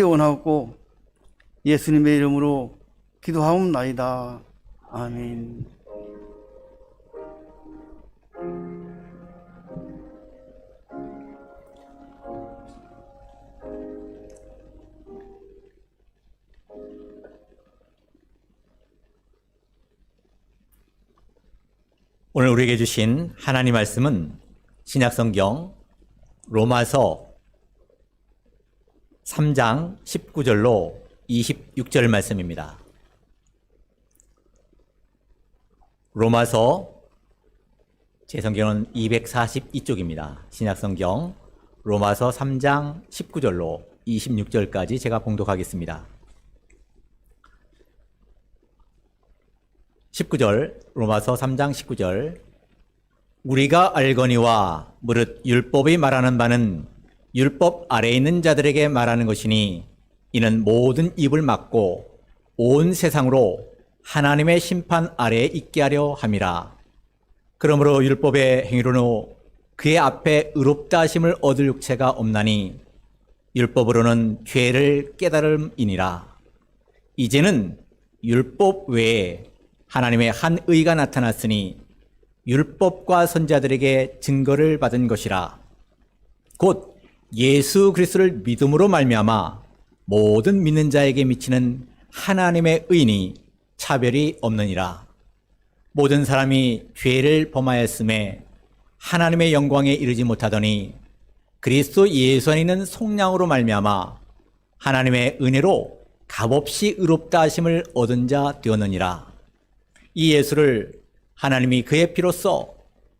원하고 예수님의 이름으로 기도하옵나이다. 아멘. 오늘 우리에게 주신 하나님 말씀은 신약성경 로마서 3장 19절로 26절 말씀입니다. 로마서 제 성경은 242쪽입니다. 신약성경 로마서 3장 19절로 26절까지 제가 봉독하겠습니다. 19절, 로마서 3장 19절. 우리가 알거니와 무릇 율법이 말하는 바는 율법 아래에 있는 자들에게 말하는 것이니 이는 모든 입을 막고 온 세상으로 하나님의 심판 아래에 있게 하려 함이라. 그러므로 율법의 행위로는 그의 앞에 의롭다 하심을 얻을 육체가 없나니 율법으로는 죄를 깨달음이니라. 이제는 율법 외에 하나님의 한 의가 나타났으니 율법과 선지자들에게 증거를 받은 것이라. 곧 예수 그리스도를 믿음으로 말미암아 모든 믿는 자에게 미치는 하나님의 의니 차별이 없느니라. 모든 사람이 죄를 범하였음에 하나님의 영광에 이르지 못하더니 그리스도 예수 안에 있는 속량으로 말미암아 하나님의 은혜로 값없이 의롭다 하심을 얻은 자 되었느니라. 이 예수를 하나님이 그의 피로써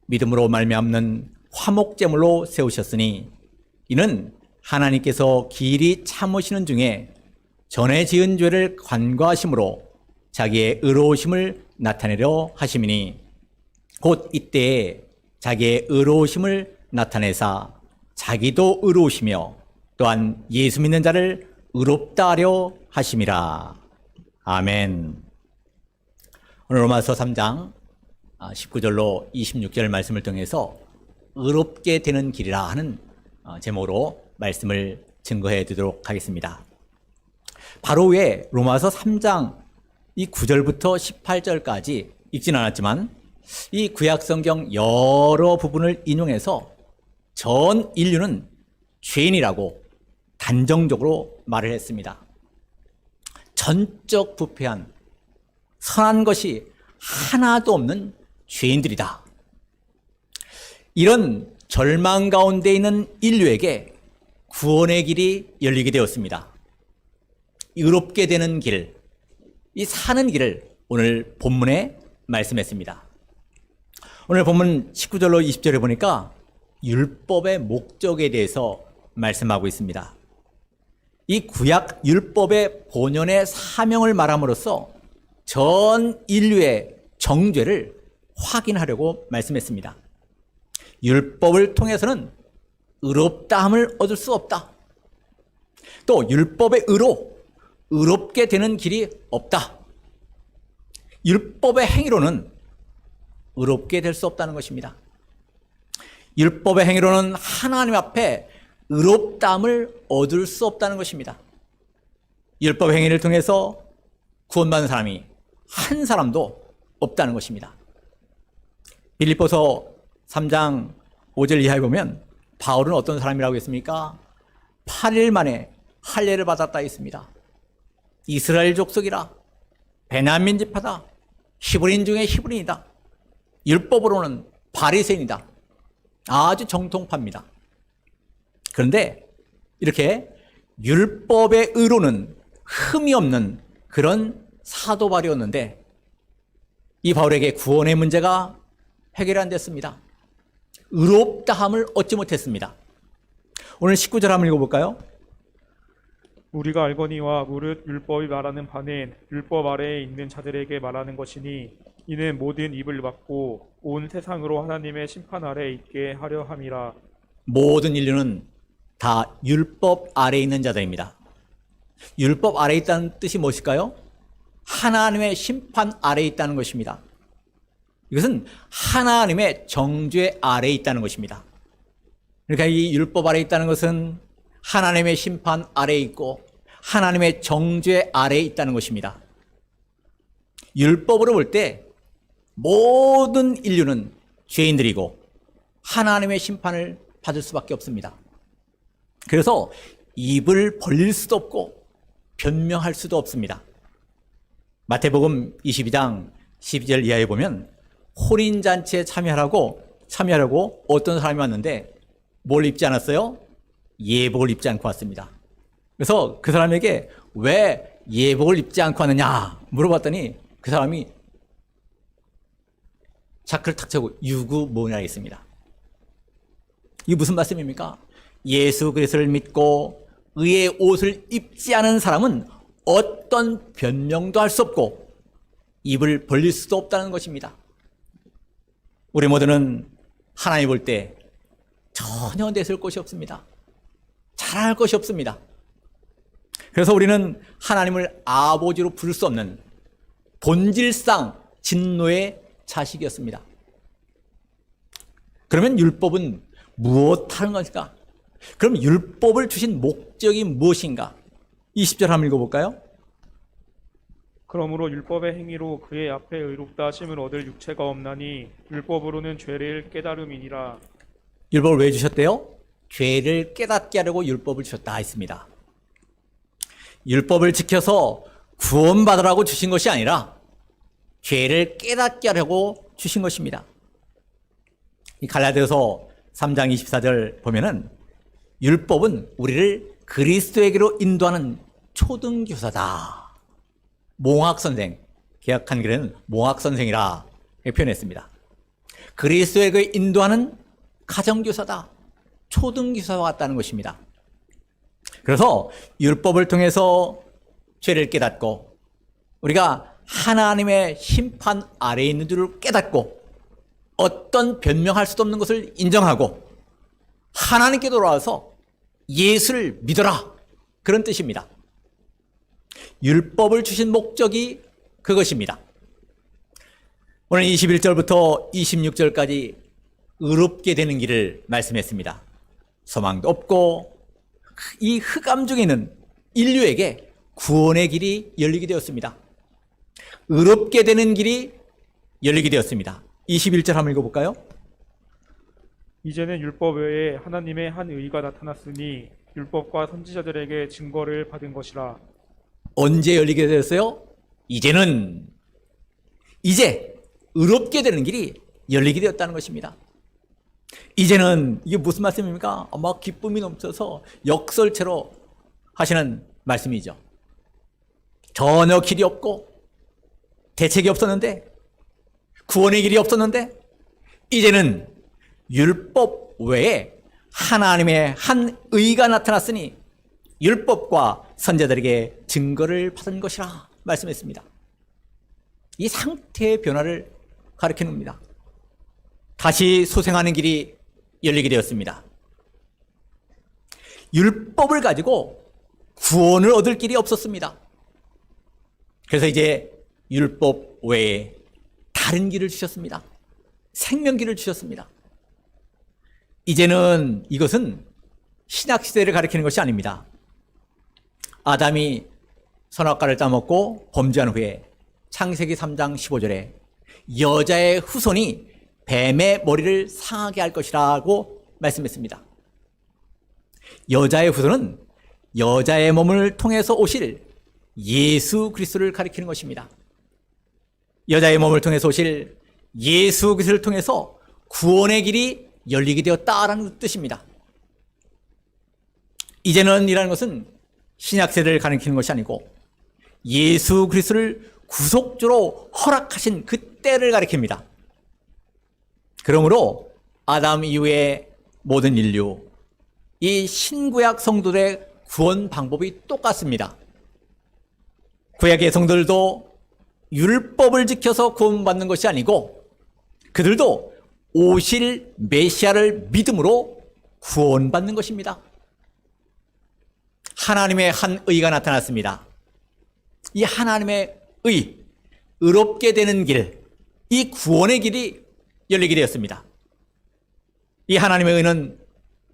믿음으로 말미암는 화목제물로 세우셨으니 이는 하나님께서 길이 참으시는 중에 전에 지은 죄를 관과하심으로 자기의 의로우심을 나타내려 하심이니 곧 이때에 자기의 의로우심을 나타내사 자기도 의로우시며 또한 예수 믿는 자를 의롭다 하려 하심이라. 아멘. 오늘 로마서 3장 19절로 26절 말씀을 통해서 의롭게 되는 길이라 하는 제목으로 말씀을 증거해 드리도록 하겠습니다. 바로 위에 로마서 3장 이 9절부터 18절까지 읽지는 않았지만 이 구약성경 여러 부분을 인용해서 전 인류는 죄인이라고 단정적으로 말을 했습니다. 전적 부패한 선한 것이 하나도 없는 죄인들이다. 이런 절망 가운데 있는 인류에게 구원의 길이 열리게 되었습니다. 의롭게 되는 길, 이 사는 길을 오늘 본문에 말씀했습니다. 오늘 본문 19절로 20절에 보니까 율법의 목적에 대해서 말씀하고 있습니다. 이 구약 율법의 본연의 사명을 말함으로써 전 인류의 정죄를 확인하려고 말씀했습니다. 율법을 통해서는 의롭다함을 얻을 수 없다. 또 율법의 의로 의롭게 되는 길이 없다. 율법의 행위로는 의롭게 될 수 없다는 것입니다. 율법의 행위로는 하나님 앞에 의롭다함을 얻을 수 없다는 것입니다. 율법의 행위를 통해서 구원받는 사람이 한 사람도 없다는 것입니다. 빌립보서 3장 5절 이하에 보면 바울은 어떤 사람이라고 했습니까? 8일 만에 할례를 받았다 했습니다. 이스라엘 족속이라, 베냐민 지파다, 히브리인 중에 히브리인이다, 율법으로는 바리새인이다. 아주 정통파입니다. 그런데 이렇게 율법의 의로는 흠이 없는 그런 사도 바울이었는데 이 바울에게 구원의 문제가 해결이 안 됐습니다. 의롭다함을 얻지 못했습니다. 오늘 19절 한번 읽어볼까요? 우리가 알거니와 무릇 율법이 말하는 바는 율법 아래에 있는 자들에게 말하는 것이니 이는 모든 입을 막고 온 세상으로 하나님의 심판 아래에 있게 하려 함이라. 모든 인류는 다 율법 아래에 있는 자들입니다. 율법 아래에 있다는 뜻이 무엇일까요? 하나님의 심판 아래에 있다는 것입니다. 이것은 하나님의 정죄 아래에 있다는 것입니다. 그러니까 이 율법 아래에 있다는 것은 하나님의 심판 아래에 있고 하나님의 정죄 아래에 있다는 것입니다. 율법으로 볼 때 모든 인류는 죄인들이고 하나님의 심판을 받을 수밖에 없습니다. 그래서 입을 벌릴 수도 없고 변명할 수도 없습니다. 마태복음 22장 12절 이하에 보면 혼인잔치에 참여하려고 어떤 사람이 왔는데 뭘 입지 않았어요? 예복을 입지 않고 왔습니다. 그래서 그 사람에게 왜 예복을 입지 않고 왔느냐 물어봤더니 그 사람이 자크를 탁 차고 유구무원이라 했습니다. 이게 무슨 말씀입니까? 예수 그리스도를 믿고 의의 옷을 입지 않은 사람은 어떤 변명도 할 수 없고 입을 벌릴 수도 없다는 것입니다. 우리 모두는 하나님 볼 때 전혀 내세울 것이 없습니다. 잘할 것이 없습니다. 그래서 우리는 하나님을 아버지로 부를 수 없는 본질상 진노의 자식이었습니다. 그러면 율법은 무엇 하는 것일까? 그럼 율법을 주신 목적이 무엇인가? 20절 한번 읽어볼까요? 그러므로 율법의 행위로 그의 앞에 의롭다 하심을 얻을 육체가 없나니 율법으로는 죄를 깨달음이니라. 율법을 왜 주셨대요? 죄를 깨닫게 하려고 율법을 주셨다 했습니다. 율법을 지켜서 구원받으라고 주신 것이 아니라 죄를 깨닫게 하려고 주신 것입니다. 이 갈라디아서 3장 24절 보면은 율법은 우리를 그리스도에게로 인도하는 초등교사다. 몽학선생, 개역 한글에는 몽학선생이라 표현했습니다. 그리스도에게 인도하는 가정교사다. 초등교사와 같다는 것입니다. 그래서 율법을 통해서 죄를 깨닫고 우리가 하나님의 심판 아래에 있는 줄을 깨닫고 어떤 변명할 수도 없는 것을 인정하고 하나님께 돌아와서 예수를 믿어라. 그런 뜻입니다. 율법을 주신 목적이 그것입니다. 오늘 21절부터 26절까지 의롭게 되는 길을 말씀했습니다. 소망도 없고 이 흑암 중에 있는 인류에게 구원의 길이 열리게 되었습니다. 의롭게 되는 길이 열리게 되었습니다. 21절 한번 읽어볼까요? 이제는 율법 외에 하나님의 한 의가 나타났으니 율법과 선지자들에게 증거를 받은 것이라. 언제 열리게 되었어요? 이제는 이제 의롭게 되는 길이 열리게 되었다는 것입니다. 이제는 이게 무슨 말씀입니까? 아마 기쁨이 넘쳐서 역설체로 하시는 말씀이죠. 전혀 길이 없고 대책이 없었는데 구원의 길이 없었는데 이제는 율법 외에 하나님의 한 의가 나타났으니 율법과 선자들에게 증거를 받은 것이라 말씀했습니다. 이 상태의 변화를 가리켜 놉니다. 다시 소생하는 길이 열리게 되었습니다. 율법을 가지고 구원을 얻을 길이 없었습니다. 그래서 이제 율법 외에 다른 길을 주셨습니다. 생명길을 주셨습니다. 이제는 이것은 신약시대를 가리키는 것이 아닙니다. 아담이 선악과를 따먹고 범죄한 후에 창세기 3장 15절에 여자의 후손이 뱀의 머리를 상하게 할 것이라고 말씀했습니다. 여자의 후손은 여자의 몸을 통해서 오실 예수 그리스도를 가리키는 것입니다. 여자의 몸을 통해서 오실 예수 그리스도를 통해서 구원의 길이 열리게 되었다라는 뜻입니다. 이제는 이라는 것은 신약세대를 가리키는 것이 아니고 예수 그리스도를 구속주로 허락하신 그때를 가리킵니다. 그러므로 아담 이후의 모든 인류, 이 신구약 성도들의 구원 방법이 똑같습니다. 구약의 성도들도 율법을 지켜서 구원받는 것이 아니고 그들도 오실 메시아를 믿음으로 구원받는 것입니다. 하나님의 한 의가 나타났습니다. 이 하나님의 의, 의롭게 되는 길, 이 구원의 길이 열리게 되었습니다. 이 하나님의 의는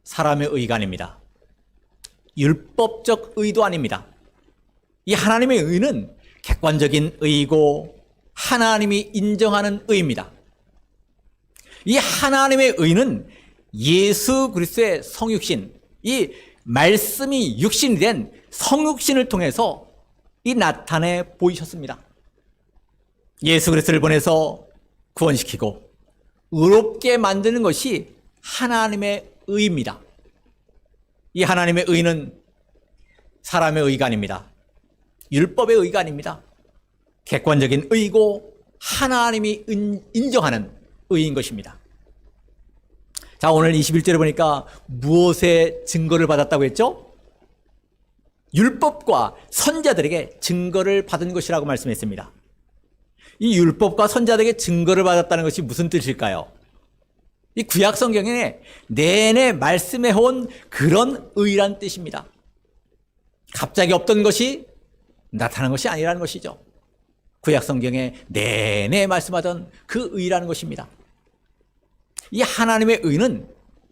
사람의 의가 아닙니다. 율법적 의도 아닙니다. 이 하나님의 의는 객관적인 의이고 하나님이 인정하는 의입니다. 이 하나님의 의는 예수 그리스도의 성육신, 이 말씀이 육신이 된 성육신을 통해서 이 나타내 보이셨습니다. 예수 그리스도를 보내서 구원시키고 의롭게 만드는 것이 하나님의 의입니다. 이 하나님의 의는 사람의 의가 아닙니다. 율법의 의가 아닙니다. 객관적인 의고 하나님이 인정하는 의인 것입니다. 자, 오늘 21절에 보니까 무엇의 증거를 받았다고 했죠? 율법과 선자들에게 증거를 받은 것이라고 말씀했습니다. 이 율법과 선자들에게 증거를 받았다는 것이 무슨 뜻일까요? 이 구약 성경에 내내 말씀해온 그런 의란 뜻입니다. 갑자기 없던 것이 나타난 것이 아니라는 것이죠. 구약 성경에 내내 말씀하던 그 의라는 것입니다. 이 하나님의 의는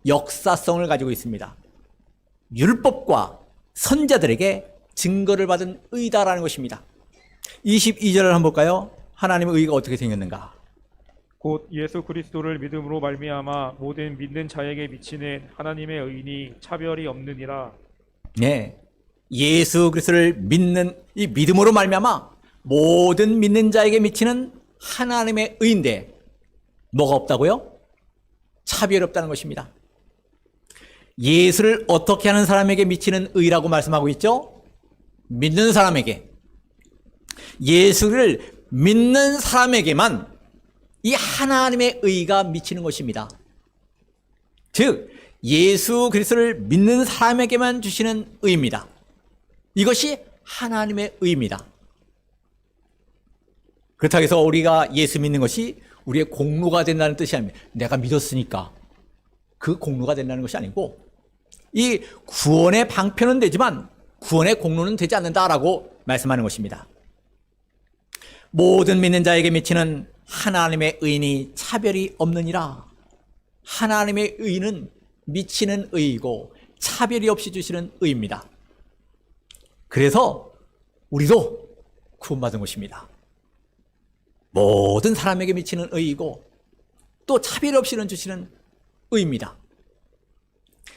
역사성을 가지고 있습니다. 율법과 선자들에게 증거를 받은 의다라는 것입니다. 22절을 한번 볼까요? 하나님의 의가 어떻게 생겼는가? 곧 예수 그리스도를 믿음으로 말미암아 모든 믿는 자에게 미치는 하나님의 의인이 차별이 없느니라. 네, 예수 그리스도를 믿는 이 믿음으로 말미암아 모든 믿는 자에게 미치는 하나님의 의인데 뭐가 없다고요? 차별이 없다는 것입니다. 예수를 어떻게 하는 사람에게 미치는 의라고 말씀하고 있죠? 믿는 사람에게. 예수를 믿는 사람에게만 이 하나님의 의가 미치는 것입니다. 즉 예수 그리스도를 믿는 사람에게만 주시는 의입니다. 이것이 하나님의 의입니다. 그렇다고 해서 우리가 예수 믿는 것이 우리의 공로가 된다는 뜻이 아닙니다. 내가 믿었으니까 그 공로가 된다는 것이 아니고 이 구원의 방편은 되지만 구원의 공로는 되지 않는다라고 말씀하는 것입니다. 모든 믿는 자에게 미치는 하나님의 의인이 차별이 없느니라. 하나님의 의는 미치는 의이고 차별이 없이 주시는 의입니다. 그래서 우리도 구원받은 것입니다. 모든 사람에게 미치는 의이고 또 차별 없이는 주시는 의입니다.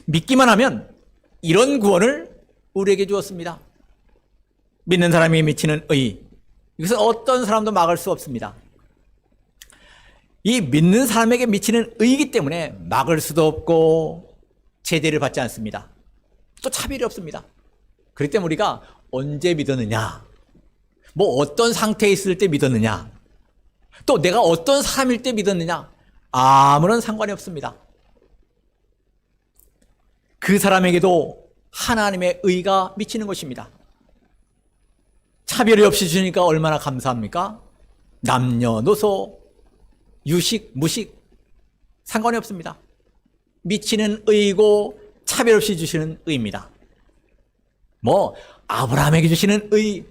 믿기만 하면 이런 구원을 우리에게 주었습니다. 믿는 사람이 미치는 의, 이것은 어떤 사람도 막을 수 없습니다. 이 믿는 사람에게 미치는 의이기 때문에 막을 수도 없고 제대를 받지 않습니다. 또 차별이 없습니다. 그렇기 때문에 우리가 언제 믿었느냐, 뭐 어떤 상태에 있을 때 믿었느냐, 또 내가 어떤 사람일 때 믿었느냐, 아무런 상관이 없습니다. 그 사람에게도 하나님의 의가 미치는 것입니다. 차별이 없이 주니까 얼마나 감사합니까? 남녀노소, 유식, 무식 상관이 없습니다. 미치는 의이고 차별 없이 주시는 의입니다. 뭐 아브라함에게 주시는 의,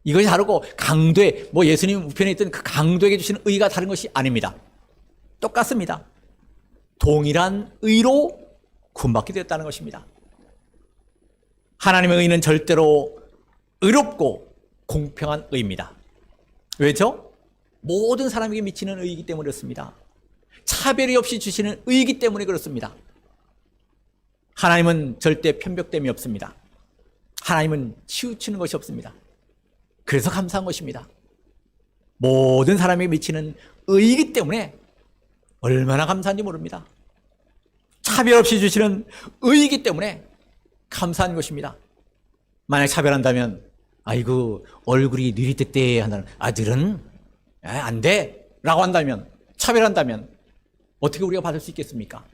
이것이 다르고 강도에, 뭐 예수님 우편에 있던 그 강도에게 주시는 의가 다른 것이 아닙니다. 똑같습니다. 동일한 의로 구원받게 되었다는 것입니다. 하나님의 의는 절대로 의롭고 공평한 의입니다. 왜죠? 모든 사람에게 미치는 의이기 때문에 그렇습니다. 차별이 없이 주시는 의이기 때문에 그렇습니다. 하나님은 절대 편벽됨이 없습니다. 하나님은 치우치는 것이 없습니다. 그래서 감사한 것입니다. 모든 사람에게 미치는 의이기 때문에 얼마나 감사한지 모릅니다. 차별 없이 주시는 의이기 때문에 감사한 것입니다. 만약 차별한다면, 아이고 얼굴이 느릿뜻대 한다는 아들은 안 돼 라고 한다면, 차별한다면 어떻게 우리가 받을 수 있겠습니까?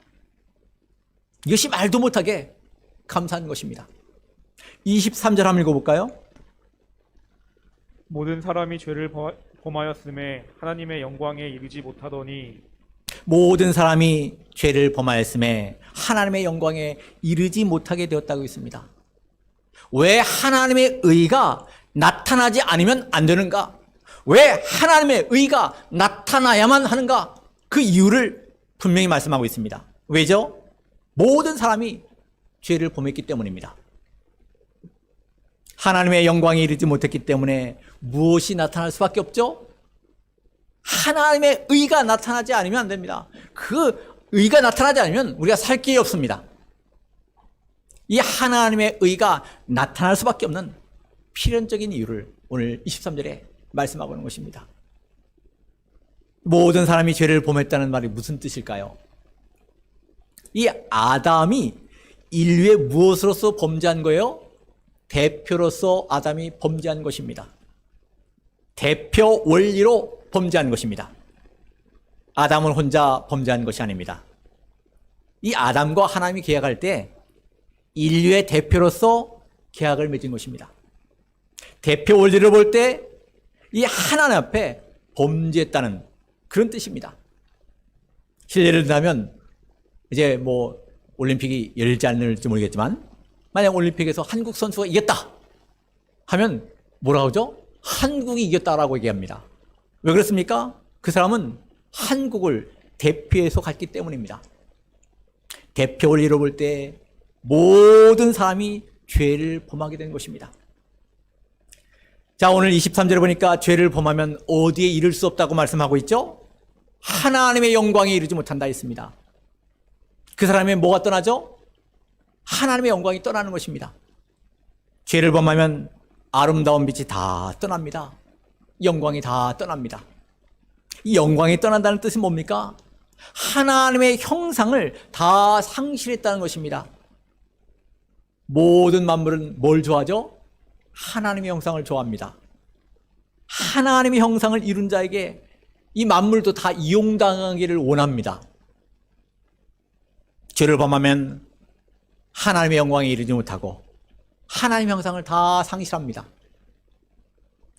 이것이 말도 못하게 감사한 것입니다. 23절 한번 읽어볼까요? 모든 사람이 죄를 범하였음에 하나님의 영광에 이르지 못하더니, 모든 사람이 죄를 범하였음에 하나님의 영광에 이르지 못하게 되었다고 했습니다. 왜 하나님의 의가 나타나지 않으면 안 되는가? 왜 하나님의 의가 나타나야만 하는가? 그 이유를 분명히 말씀하고 있습니다. 왜죠? 모든 사람이 죄를 범했기 때문입니다. 하나님의 영광에 이르지 못했기 때문에 무엇이 나타날 수밖에 없죠? 하나님의 의가 나타나지 않으면 안 됩니다. 그 의가 나타나지 않으면 우리가 살 길이 없습니다. 이 하나님의 의가 나타날 수밖에 없는 필연적인 이유를 오늘 23절에 말씀하고 있는 것입니다. 모든 사람이 죄를 범했다는 말이 무슨 뜻일까요? 이 아담이 인류의 무엇으로서 범죄한 거예요? 대표로서 아담이 범죄한 것입니다. 대표 원리로 범죄한 것입니다. 아담은 혼자 범죄한 것이 아닙니다. 이 아담과 하나님이 계약할 때 인류의 대표로서 계약을 맺은 것입니다. 대표 원리를 볼 때 이 하나님 앞에 범죄했다는 그런 뜻입니다. 실례를 든다면 이제 뭐 올림픽이 열릴지 안 열릴지 모르겠지만 만약 올림픽에서 한국 선수가 이겼다 하면 뭐라고 하죠? 한국이 이겼다라고 얘기합니다. 왜 그렇습니까? 그 사람은 한국을 대표해서 갔기 때문입니다. 대표 원리로 볼 때 모든 사람이 죄를 범하게 된 것입니다. 자, 오늘 23절에 보니까 죄를 범하면 어디에 이를 수 없다고 말씀하고 있죠? 하나님의 영광에 이르지 못한다 했습니다. 그 사람의 뭐가 떠나죠? 하나님의 영광이 떠나는 것입니다. 죄를 범하면 아름다운 빛이 다 떠납니다. 영광이 다 떠납니다. 이 영광이 떠난다는 뜻은 뭡니까? 하나님의 형상을 다 상실했다는 것입니다. 모든 만물은 뭘 좋아하죠? 하나님의 형상을 좋아합니다. 하나님의 형상을 이룬 자에게 이 만물도 다 이용당하기를 원합니다. 죄를 범하면 하나님의 영광에 이르지 못하고 하나님의 형상을 다 상실합니다.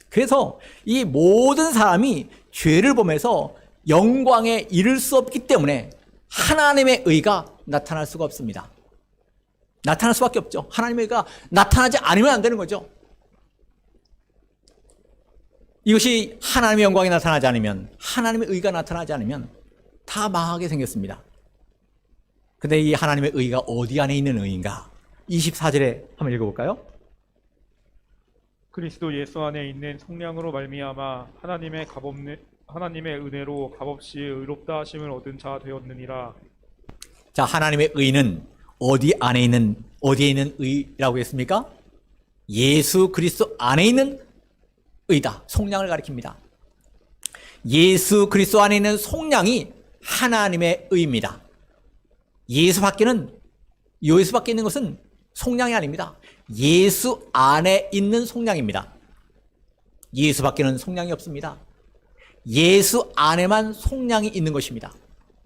그래서 이 모든 사람이 죄를 범해서 영광에 이를 수 없기 때문에 하나님의 의가 나타날 수가 없습니다. 나타날 수밖에 없죠. 하나님의 의가 나타나지 않으면 안 되는 거죠. 이것이 하나님의 영광이 나타나지 않으면, 하나님의 의가 나타나지 않으면 다 망하게 생겼습니다. 근데 이 하나님의 의가 어디 안에 있는 의인가? 24절에 한번 읽어볼까요? 그리스도 예수 안에 있는 성령으로 말미암아 하나님의 은혜로 값없이 의롭다 하심을 얻은 자 되었느니라. 자, 하나님의 의는 어디에 있는 의라고 했습니까? 예수 그리스도 안에 있는 의다. 속량을 가리킵니다. 예수 그리스도 안에 있는 속량이 하나님의 의입니다. 예수 밖에 있는 것은 속량이 아닙니다. 예수 안에 있는 속량입니다. 예수 밖에는 속량이 없습니다. 예수 안에만 속량이 있는 것입니다.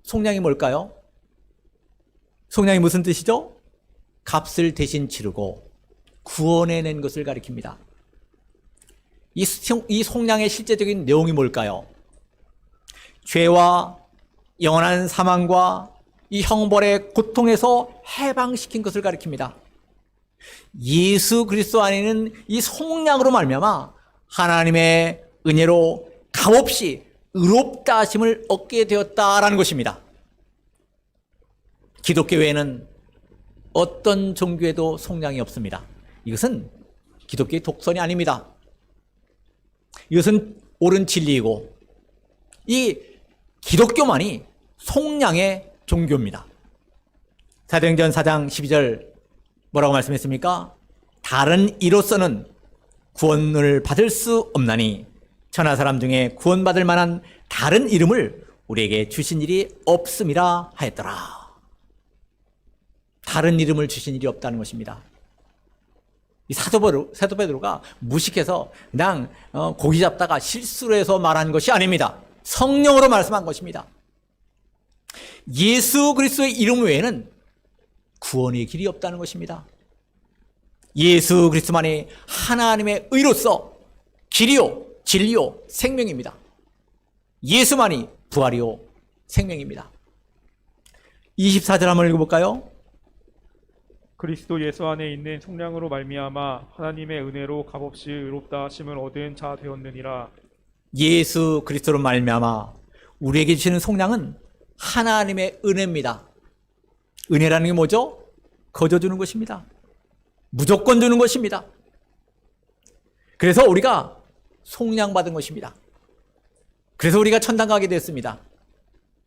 속량이 뭘까요? 속량이 무슨 뜻이죠? 값을 대신 치르고 구원해낸 것을 가리킵니다. 이 속량의 실제적인 내용이 뭘까요? 죄와 영원한 사망과 이 형벌의 고통에서 해방시킨 것을 가리킵니다. 예수 그리스도 안에는 이 속량으로 말미암아 하나님의 은혜로 값없이 의롭다 하심을 얻게 되었다라는 것입니다. 기독교에는 어떤 종교에도 속량이 없습니다. 이것은 기독교의 독선이 아닙니다. 이것은 옳은 진리이고 이 기독교만이 속량의 종교입니다. 사도행전 4장 12절 뭐라고 말씀했습니까? 다른 이로서는 구원을 받을 수 없나니 천하 사람 중에 구원받을 만한 다른 이름을 우리에게 주신 일이 없음이라 하였더라. 다른 이름을 주신 일이 없다는 것입니다. 이 사도 베드로가 무식해서 그냥 고기 잡다가 실수를 해서 말한 것이 아닙니다. 성령으로 말씀한 것입니다. 예수 그리스도의 이름 외에는 구원의 길이 없다는 것입니다. 예수 그리스도만이 하나님의 의로서 길이요 진리요 생명입니다. 예수만이 부활이요 생명입니다. 24절 한번 읽어볼까요? 그리스도 예수 안에 있는 속량으로 말미암아 하나님의 은혜로 값없이 의롭다 하심을 얻은 자 되었느니라. 예수 그리스도로 말미암아 우리에게 주시는 속량은 하나님의 은혜입니다. 은혜라는 게 뭐죠? 거저 주는 것입니다. 무조건 주는 것입니다. 그래서 우리가 속량받은 것입니다. 그래서 우리가 천당 가게 되었습니다.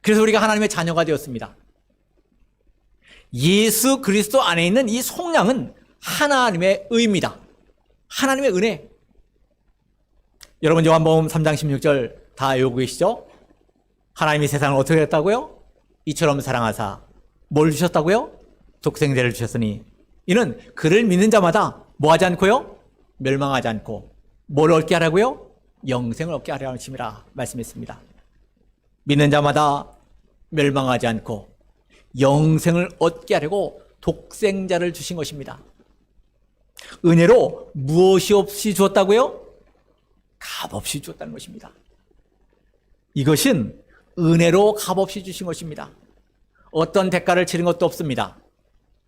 그래서 우리가 하나님의 자녀가 되었습니다. 예수 그리스도 안에 있는 이 속량은 하나님의 의입니다. 하나님의 은혜. 여러분 요한복음 3장 16절 다 외우고 계시죠? 하나님이 세상을 어떻게 했다고요? 이처럼 사랑하사 뭘 주셨다고요? 독생자를 주셨으니 이는 그를 믿는 자마다 뭐 하지 않고요? 멸망하지 않고 뭘 얻게 하라고요? 영생을 얻게 하라는 것입니다. 말씀했습니다. 믿는 자마다 멸망하지 않고 영생을 얻게 하려고 독생자를 주신 것입니다. 은혜로 무엇이 없이 주었다고요? 값없이 주었다는 것입니다. 이것은 은혜로 값없이 주신 것입니다. 어떤 대가를 치른 것도 없습니다.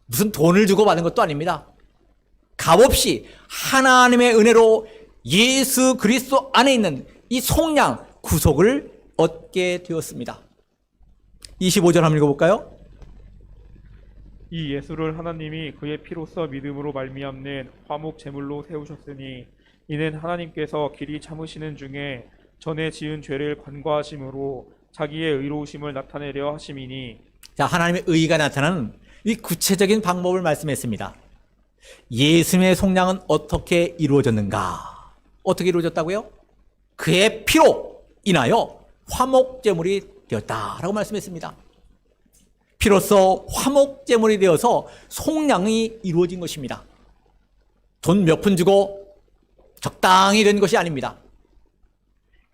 무슨 돈을 주고 받은 것도 아닙니다. 값없이 하나님의 은혜로 예수 그리스도 안에 있는 이 속량, 구속을 얻게 되었습니다. 25절 한번 읽어볼까요? 이 예수를 하나님이 그의 피로써 믿음으로 말미암는 화목 제물로 세우셨으니 이는 하나님께서 길이 참으시는 중에 전에 지은 죄를 관과하심으로 자기의 의로우심을 나타내려 하심이니. 자, 하나님의 의가 나타나는 이 구체적인 방법을 말씀했습니다. 예수님의 속량은 어떻게 이루어졌는가? 어떻게 이루어졌다고요? 그의 피로 인하여 화목제물이 되었다라고 말씀했습니다. 피로써 화목제물이 되어서 속량이 이루어진 것입니다. 돈 몇 푼 주고 적당히 된 것이 아닙니다.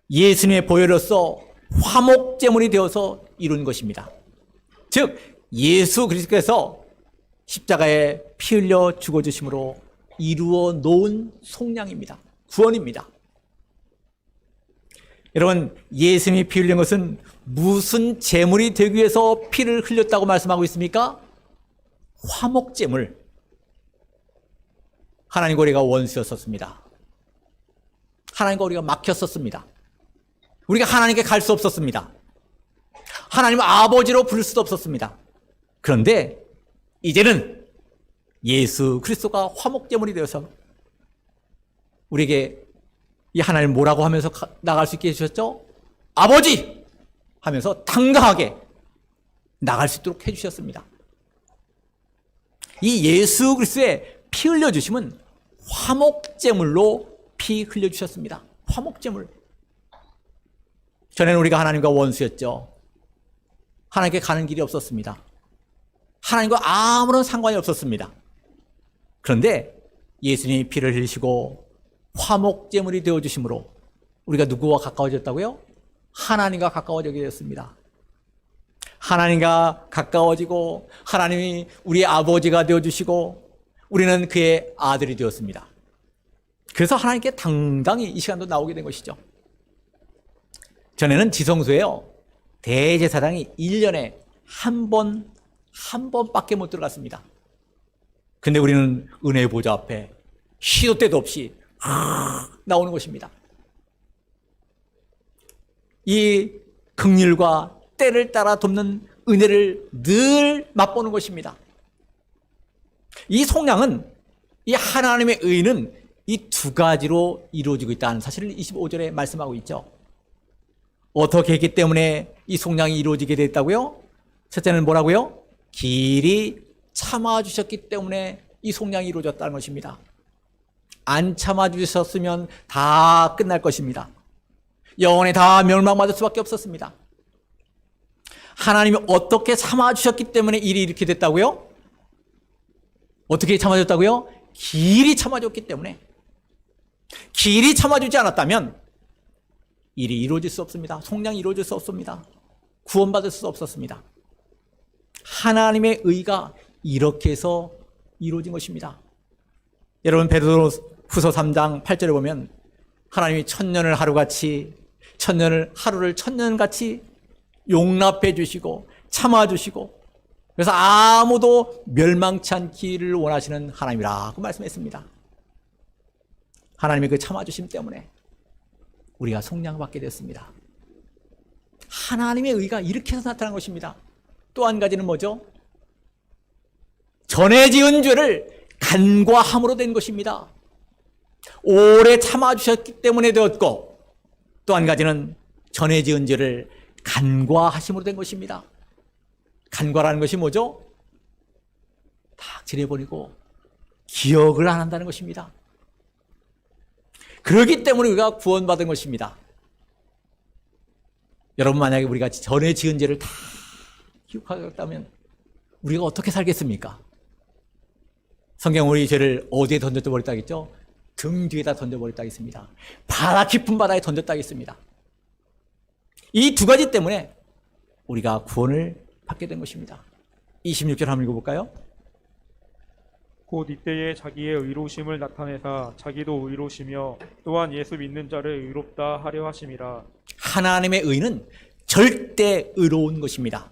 예수님의 보혈로서 화목제물이 되어서 이룬 것입니다. 즉 예수 그리스도께서 십자가에 피 흘려 죽어주심으로 이루어 놓은 속량입니다. 구원입니다. 여러분, 예수님이 피 흘린 것은 무슨 제물이 되기 위해서 피를 흘렸다고 말씀하고 있습니까? 화목제물. 하나님과 우리가 원수였었습니다. 하나님과 우리가 막혔었습니다. 우리가 하나님께 갈 수 없었습니다. 하나님을 아버지로 부를 수도 없었습니다. 그런데 이제는 예수 그리스도가 화목제물이 되어서 우리에게 이 하나님 뭐라고 하면서 나갈 수 있게 해주셨죠? 아버지! 하면서 당당하게 나갈 수 있도록 해주셨습니다. 이 예수 그리스도의 피 흘려주심은 화목제물로 피 흘려주셨습니다. 화목제물. 전에는 우리가 하나님과 원수였죠. 하나님께 가는 길이 없었습니다. 하나님과 아무런 상관이 없었습니다. 그런데 예수님이 피를 흘리시고 화목제물이 되어주심으로 우리가 누구와 가까워졌다고요? 하나님과 가까워지게 되었습니다. 하나님과 가까워지고 하나님이 우리의 아버지가 되어주시고 우리는 그의 아들이 되었습니다. 그래서 하나님께 당당히 이 시간도 나오게 된 것이죠. 전에는 지성소에요, 대제사장이 1년에 한 번밖에 못 들어갔습니다. 근데 우리는 은혜의 보좌 앞에 시도 때도 없이 나오는 것입니다. 이 긍휼과 때를 따라 돕는 은혜를 늘 맛보는 것입니다. 이 속량은, 이 하나님의 의는 이 두 가지로 이루어지고 있다는 사실을 25절에 말씀하고 있죠. 어떻게 했기 때문에 이 속량이 이루어지게 됐다고요? 첫째는 뭐라고요? 길이 참아주셨기 때문에 이 속량이 이루어졌다는 것입니다. 안 참아주셨으면 다 끝날 것입니다. 영원히 다 멸망받을 수밖에 없었습니다. 하나님이 어떻게 참아주셨기 때문에 일이 이렇게 됐다고요? 어떻게 참아줬다고요? 길이 참아줬기 때문에. 길이 참아주지 않았다면 일이 이루어질 수 없습니다. 속량이 이루어질 수 없습니다. 구원받을 수 없었습니다. 하나님의 의가 이렇게 해서 이루어진 것입니다. 여러분, 베드로후서 3장 8절에 보면 하나님이 천년을 하루같이, 하루를 천년같이 용납해 주시고 참아 주시고, 그래서 아무도 멸망치 않기를 원하시는 하나님이라고 말씀했습니다. 하나님의 그 참아 주심 때문에 우리가 속량받게 됐습니다. 하나님의 의가 이렇게 해서 나타난 것입니다. 또 한 가지는 뭐죠? 전에 지은 죄를 간과함으로 된 것입니다. 오래 참아주셨기 때문에 되었고, 또 한 가지는 전에 지은 죄를 간과하심으로 된 것입니다. 간과라는 것이 뭐죠? 딱 지내버리고 기억을 안 한다는 것입니다. 그렇기 때문에 우리가 구원받은 것입니다. 여러분, 만약에 우리가 전에 지은 죄를 다 기억하겠다면 우리가 어떻게 살겠습니까? 성경 우리 죄를 어디에 던져버렸다 했죠? 등 뒤에다 던져버렸다 했습니다. 바다 깊은 바다에 던졌다 했습니다. 이 두 가지 때문에 우리가 구원을 받게 된 것입니다. 26절 한번 읽어볼까요? 곧 이때에 자기의 의로우심을 나타내사 자기도 의로우시며 또한 예수 믿는 자를 의롭다 하려 하심이라. 하나님의 의는 절대 의로운 것입니다.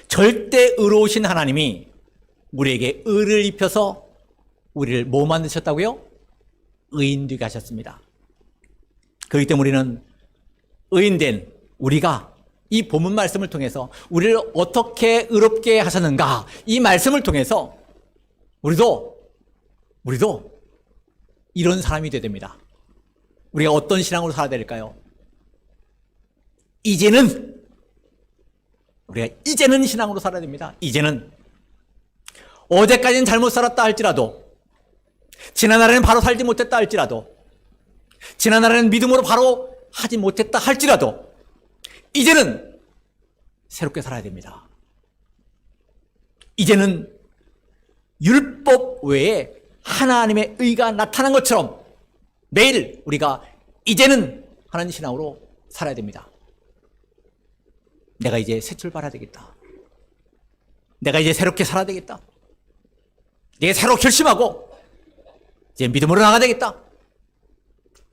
절대 의로우신 하나님이 우리에게 의를 입혀서 우리를 뭐 만드셨다고요? 의인 되게 하셨습니다. 그렇기 때문에 우리는 의인된 우리가 이 본문 말씀을 통해서 우리를 어떻게 의롭게 하셨는가, 이 말씀을 통해서 우리도 이런 사람이 되어야 됩니다. 우리가 어떤 신앙으로 살아야 될까요? 우리가 이제는 신앙으로 살아야 됩니다. 이제는. 어제까지는 잘못 살았다 할지라도, 지난날에는 바로 살지 못했다 할지라도, 지난날에는 믿음으로 바로 하지 못했다 할지라도, 이제는 새롭게 살아야 됩니다. 이제는 율법 외에 하나님의 의가 나타난 것처럼 매일 우리가 이제는 하는 신앙으로 살아야 됩니다. 내가 이제 새 출발해야 되겠다. 내가 이제 새롭게 살아야 되겠다. 내가 새로 결심하고 이제 믿음으로 나가야 되겠다.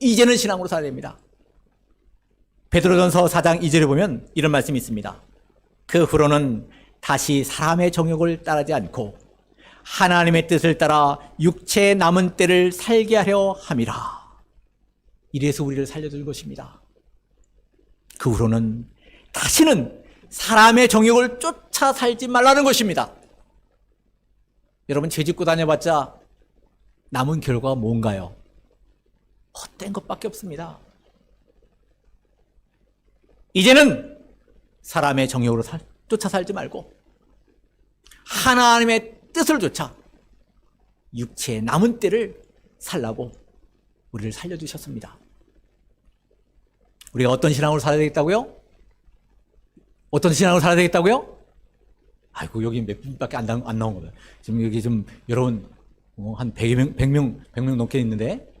이제는 신앙으로 살아야 됩니다. 베드로전서 4장 2절에 보면 이런 말씀이 있습니다. 그 후로는 다시 사람의 정욕을 따르지 않고 하나님의 뜻을 따라 육체의 남은 때를 살게 하려 함이라. 이래서 우리를 살려줄 것입니다. 그 후로는 다시는 사람의 정욕을 쫓아 살지 말라는 것입니다. 여러분, 죄 짓고 다녀봤자 남은 결과가 뭔가요? 헛된 것밖에 없습니다. 이제는 사람의 정욕으로 쫓아 살지 말고 하나님의 뜻을 쫓아 육체의 남은 때를 살라고 우리를 살려주셨습니다. 우리가 어떤 신앙으로 살아야 되겠다고요? 어떤 신앙으로 살아야 되겠다고요? 아이고, 여기 몇 분밖에 안 나온 거예요. 지금 여기 좀 여러분 한 100명 넘게 있는데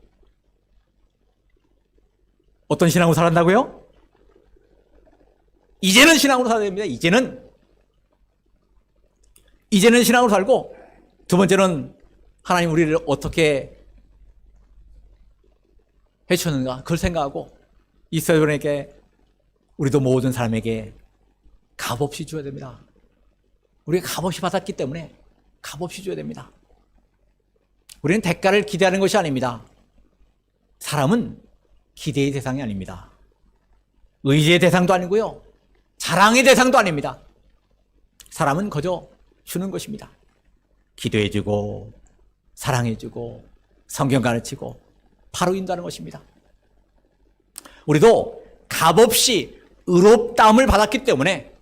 어떤 신앙으로 살았다고요? 이제는 신앙으로 살아야 됩니다. 이제는 신앙으로 살고, 두 번째는 하나님 우리를 어떻게 해주셨는가 그걸 생각하고 이스라엘에게 우리도 모든 사람에게 값없이 줘야 됩니다. 우리가 값없이 받았기 때문에 값없이 줘야 됩니다. 우리는 대가를 기대하는 것이 아닙니다. 사람은 기대의 대상이 아닙니다. 의지의 대상도 아니고요, 자랑의 대상도 아닙니다. 사람은 거저 주는 것입니다. 기도해주고 사랑해주고 성경 가르치고 바로 인도하는 것입니다. 우리도 값없이 의롭다함을 받았기 때문에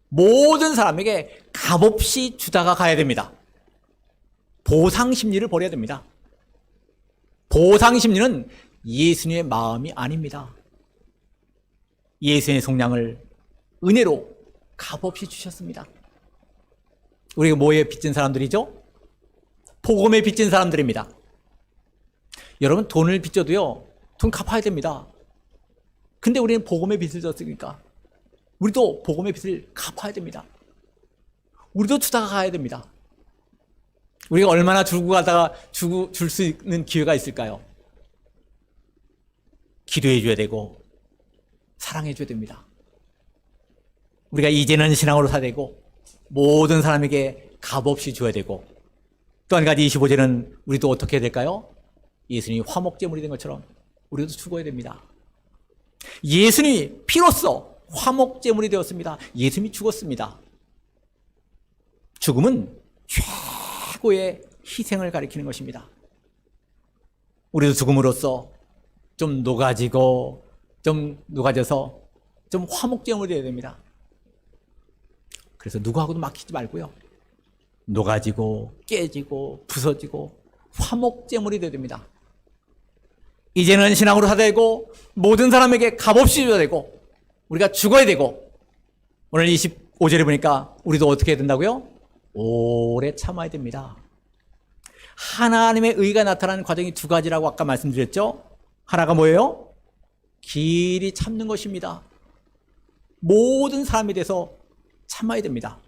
모든 사람에게 값없이 주다가 가야 됩니다. 보상심리를 버려야 됩니다. 보상심리는 예수님의 마음이 아닙니다. 예수님의 속량을 은혜로 값없이 주셨습니다. 우리가 뭐에 빚진 사람들이죠? 복음에 빚진 사람들입니다. 여러분, 돈을 빚져도요, 돈 갚아야 됩니다. 근데 우리는 복음에 빚을 졌으니까 우리도 복음의 빚을 갚아야 됩니다. 우리도 주다가 가야 됩니다. 우리가 얼마나 주고 가다가 줄 수 있는 기회가 있을까요? 기도해 줘야 되고 사랑해 줘야 됩니다. 우리가 이제는 신앙으로 살아야 되고 모든 사람에게 값없이 줘야 되고, 또 한 가지 25절은 우리도 어떻게 해야 될까요? 예수님이 화목제물이 된 것처럼 우리도 죽어야 됩니다. 예수님이 피로써 화목제물이 되었습니다. 예수님이 죽었습니다. 죽음은 최고의 희생을 가리키는 것입니다. 우리도 죽음으로써 좀 녹아지고 좀 녹아져서 좀 화목제물이 되어야 됩니다. 그래서 누구하고도 막히지 말고요. 녹아지고 깨지고 부서지고 화목제물이 되어야 됩니다. 이제는 신앙으로 살아야 되고 모든 사람에게 값없이 줘야 되고 우리가 죽어야 되고 오늘 25절에 보니까 우리도 어떻게 해야 된다고요? 오래 참아야 됩니다. 하나님의 의가 나타나는 과정이 두 가지라고 아까 말씀드렸죠? 하나가 뭐예요? 길이 참는 것입니다. 모든 사람에 대해서 참아야 됩니다.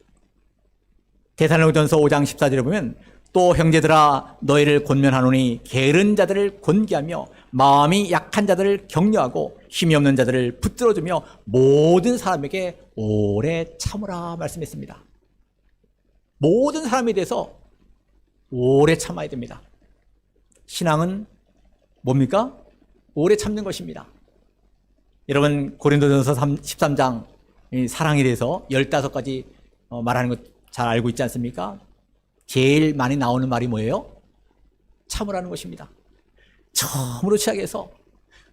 데살로니가전서 5장 14절에 보면 또 형제들아 너희를 권면하노니 게으른 자들을 권기하며 마음이 약한 자들을 격려하고 힘이 없는 자들을 붙들어주며 모든 사람에게 오래 참으라 말씀했습니다. 모든 사람에 대해서 오래 참아야 됩니다. 신앙은 뭡니까? 오래 참는 것입니다. 여러분 고린도전서 13장 사랑에 대해서 15가지 말하는 것 잘 알고 있지 않습니까? 제일 많이 나오는 말이 뭐예요? 참으라는 것입니다. 처음으로 시작해서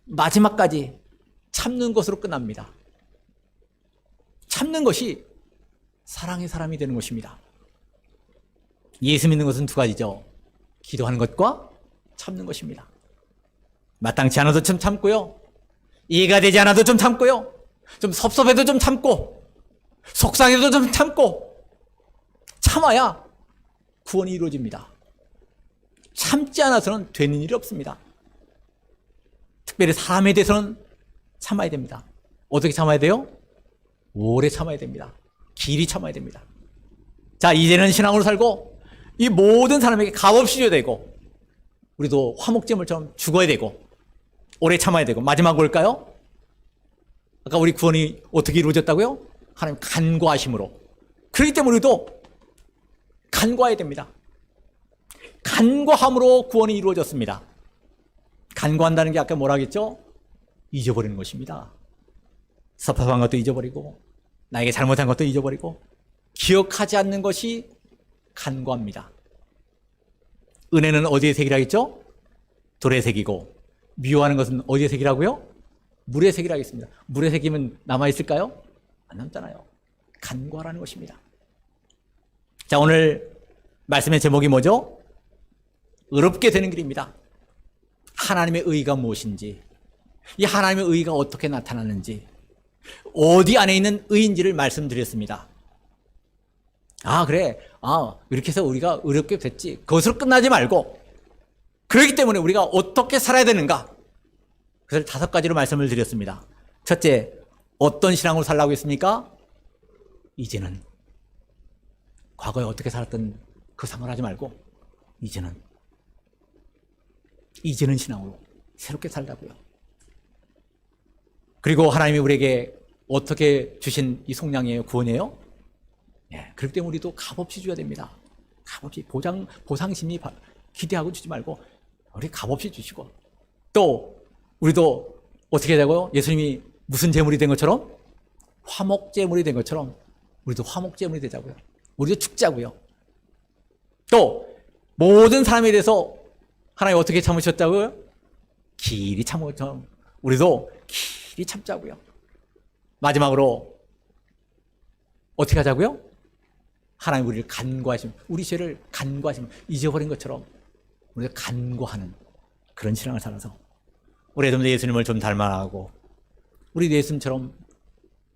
마지막까지 참는 것으로 끝납니다. 참는 것이 사랑의 사람이 되는 것입니다. 예수 믿는 것은 두 가지죠. 기도하는 것과 참는 것입니다. 마땅치 않아도 좀 참고요. 이해가 되지 않아도 좀 참고요. 좀 섭섭해도 좀 참고 속상해도 좀 참고 참아야 구원이 이루어집니다. 참지 않아서는 되는 일이 없습니다. 특별히 사람에 대해서는 참아야 됩니다. 어떻게 참아야 돼요? 오래 참아야 됩니다. 길이 참아야 됩니다. 자, 이제는 신앙으로 살고 이 모든 사람에게 값없이 줘야 되고 우리도 화목제물처럼 죽어야 되고 오래 참아야 되고 마지막 뭘까요? 아까 우리 구원이 어떻게 이루어졌다고요? 하나님 간구하심으로. 그렇기 때문에 우리도 간구해야 됩니다. 간구함으로 구원이 이루어졌습니다. 간구한다는 게 아까 뭐라 했죠? 잊어버리는 것입니다. 섭섭한 것도 잊어버리고 나에게 잘못한 것도 잊어버리고 기억하지 않는 것이 간구합니다. 은혜는 어디에 색이라 했죠? 돌에 색이고 미워하는 것은 어디에 색이라고요? 물에 색이라 하겠습니다. 물에 색이면 남아있을까요? 안 남잖아요. 간구하라는 것입니다. 자, 오늘 말씀의 제목이 뭐죠? 의롭게 되는 길입니다. 하나님의 의가 무엇인지, 이 하나님의 의가 어떻게 나타나는지, 어디 안에 있는 의인지를 말씀드렸습니다. 아, 그래. 이렇게 해서 우리가 의롭게 됐지. 그것으로 끝나지 말고, 그렇기 때문에 우리가 어떻게 살아야 되는가? 그래서 5가지로 말씀을 드렸습니다. 첫째, 어떤 신앙으로 살라고 했습니까? 이제는 과거에 어떻게 살았던 그 상을 하지 말고 이제는 신앙으로 새롭게 살라고요. 그리고 하나님이 우리에게 어떻게 주신 이 속량이에요? 구원이에요? 예, 그렇기 때문에 우리도 값없이 줘야 됩니다. 값없이 보상심이 기대하고 주지 말고 우리 값없이 주시고 또 우리도 어떻게 되고요? 예수님이 무슨 제물이 된 것처럼 화목제물이 된 것처럼 우리도 화목제물이 되자고요. 우리도 죽자고요. 또 모든 사람에 대해서 하나님 어떻게 참으셨다고요? 길이 참으셨죠. 우리도 길이 참자고요. 마지막으로 어떻게 하자고요? 하나님 우리를 간구하시면 우리 죄를 간구하시면 잊어버린 것처럼 우리가 간구하는 그런 신앙을 살아서 우리 좀 예수님을 좀 닮아가고 우리 예수님처럼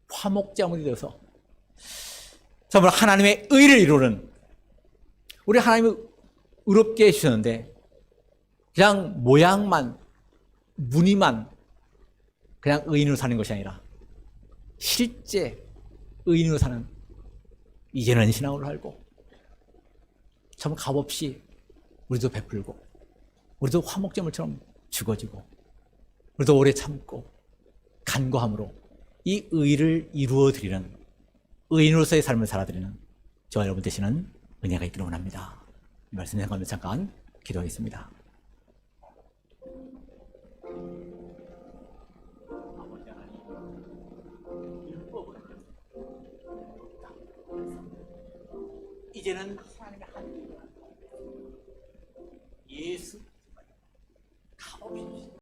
화목제물이 되어서 정말 하나님의 의를 이루는 우리 하나님이 의롭게 해주셨는데 그냥 모양만 무늬만 그냥 의인으로 사는 것이 아니라 실제 의인으로 사는 이제는 신앙으로 살고 정말 값없이 우리도 베풀고 우리도 화목제물처럼 죽어지고 우리도 오래 참고 간구함으로 이 의를 이루어드리는 의인으로서의 삶을 살아드리는 저와 여러분 되시는 은혜가 있기를 원합니다. 이 말씀 생각하면서 잠깐 기도하겠습니다. 이제는